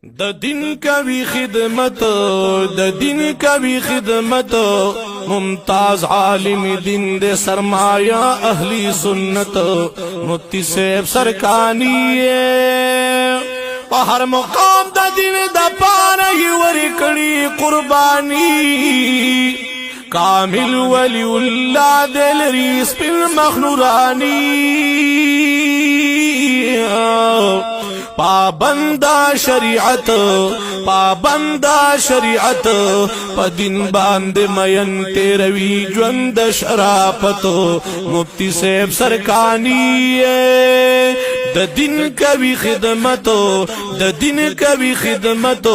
د دین کوي خدمت د دین کوي خدمت ممتاز عالم دین دے سرمایہ اہلی سنت مفتی صاحب سرکانی په هر مقام د دین د پاره ورکړي قربانی کامل ولی الله دل ریس په مخنورانی پابندا شریعت پا دین باند مین تیروی جوند شرافت مفتی صاحب سرکانی د دین کوي خدمت د دین کوي خدمت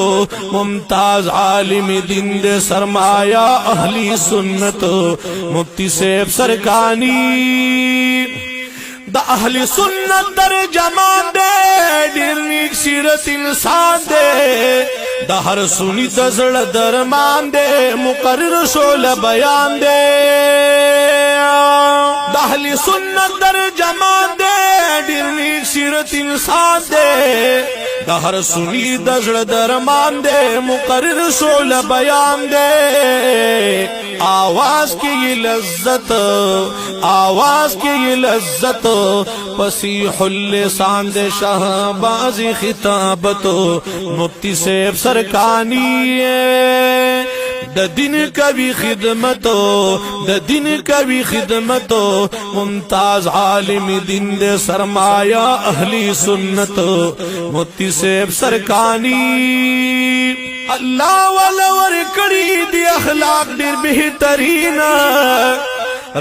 ممتاز عالم دین دے سرمایہ اہلی سنت مفتی صاحب سرکانی دا اہل سنت در جمان دے دیر نیک سیرت انسان دے دا ہر سنی دزڑ درمان دے مقرر شول بیان دے دا اہل سنت در جمان دے دیر نیک سیرت انسان دے دا ہر سنی دزڑ درمان دے مقرر شول بیان دے آواز کی یہ لذت آواز کی یہ لذت پسیح اللسان دے شہباز خطابت مفتی صاحب سرکانی د دین کوي خدمت د دین کوي خدمت ممتاز عالم دین دے سرمایہ اہلی سنت مفتی صاحب سرکانی اللہ والا ورکڑی دی اخلاق دیر بہترین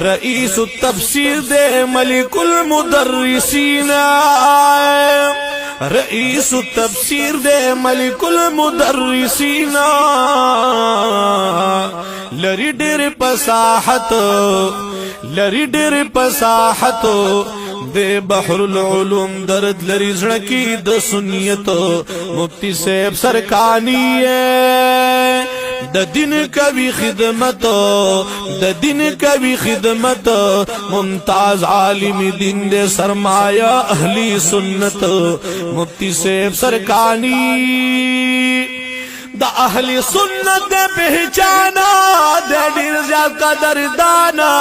رئیس التفسیر دے ملک المدرسین رئیس التفسیر دے ملک المدرسین لری ډېر پصاحت دے بحر العلوم درد لری زړکی د سنیت مفتی صاحب سرکانی د دین کوي خدمت د دین کوي خدمت ممتاز عالم دین دے سرمایہ اہلی سنت مفتی صاحب سرکانی دا اہل سنت دے پہچانا دے ډیر زیات قدردانا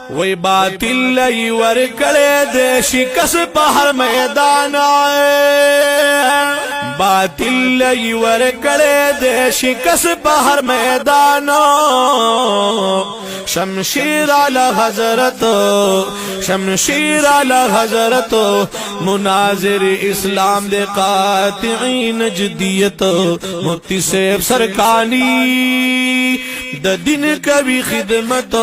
وی باطل لئی ورکڑے دے شکس پہر میدان باطل لئی ورکڑے دے شکس پہر میدان شمشیر علی حضرت مناظر اسلام دے قاطعین جدیت مفتی صاحب سرکانی د دین کوي خدمت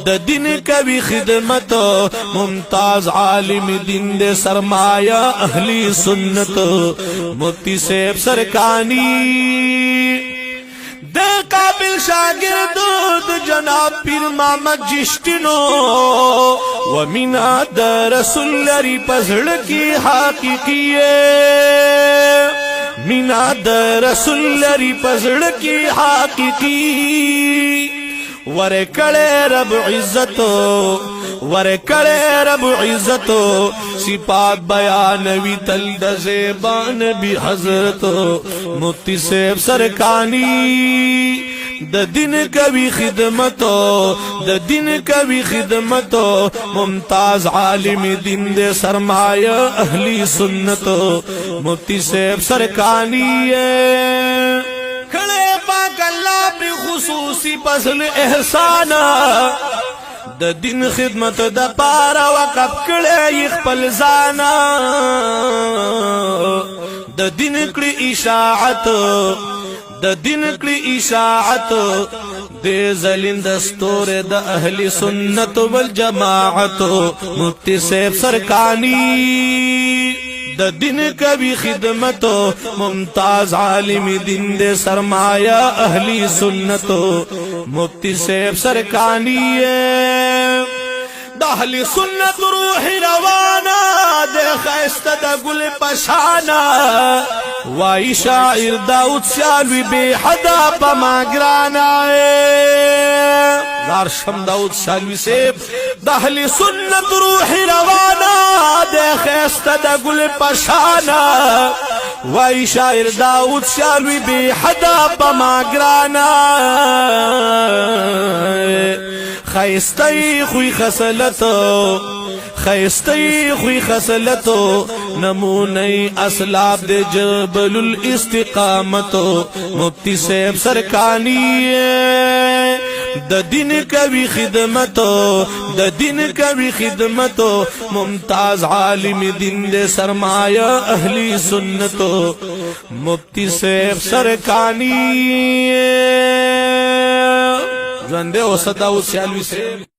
د دین کوي خدمت ممتاز عالم دین دے سرمایہ اہلی سنت مفتی صاحب سرکانی دے قابل شاگرد جناب پیر محمد جشتنو ومینا د رسول لری پزړ کی حقیقی مینا د رسول لری پزړ کی حقیقی ورکڑے رب عزت صفات بیانوی تل د زیبان بھی حضرت مفتی صاحب سرکانی د دین کوي خدمت د دین کوي خدمت ممتاز عالم دین دے سرمایہ اہلی سنت مفتی صاحب سرکانی کھڑے پاک اللہ پر خصوصی پسل احسان د دین خدمت د پارا وقف کړي خپل ځانا د دین کړي اشاعت د دین کړي اشاعت دے زلند استور د اہل سنت والجماعت مفتی صاحب سرکانی د دین کوي خدمت ممتاز عالم دین دے سرمایہ اہلی سنت مفتی صاحب سرکانی د اہل سنت روح روانا دے خیست دا گل پشانا وائی شاعر داؤد سیالوی بے حدا پا ماگرانا لار شم داؤد سیالوی سیب دا اہل سنت روح روانا دے خیستہ دا گل پشانا وائی شاعر داؤد سیالوی بے حدا بما گرانا خیستی خوی خسلتو خیستی خوی خسلتو نمونی اسلاب دے جبل الاستقامتو مفتی صاحب سرکانی د دین کوي خدمتو د دین کوي خدمتو ممتاز عالم دین دے سرمایہ اہلی سنتو مفتی صاحب سرکانی ژوندے اوسه داؤد سیالوی صاحب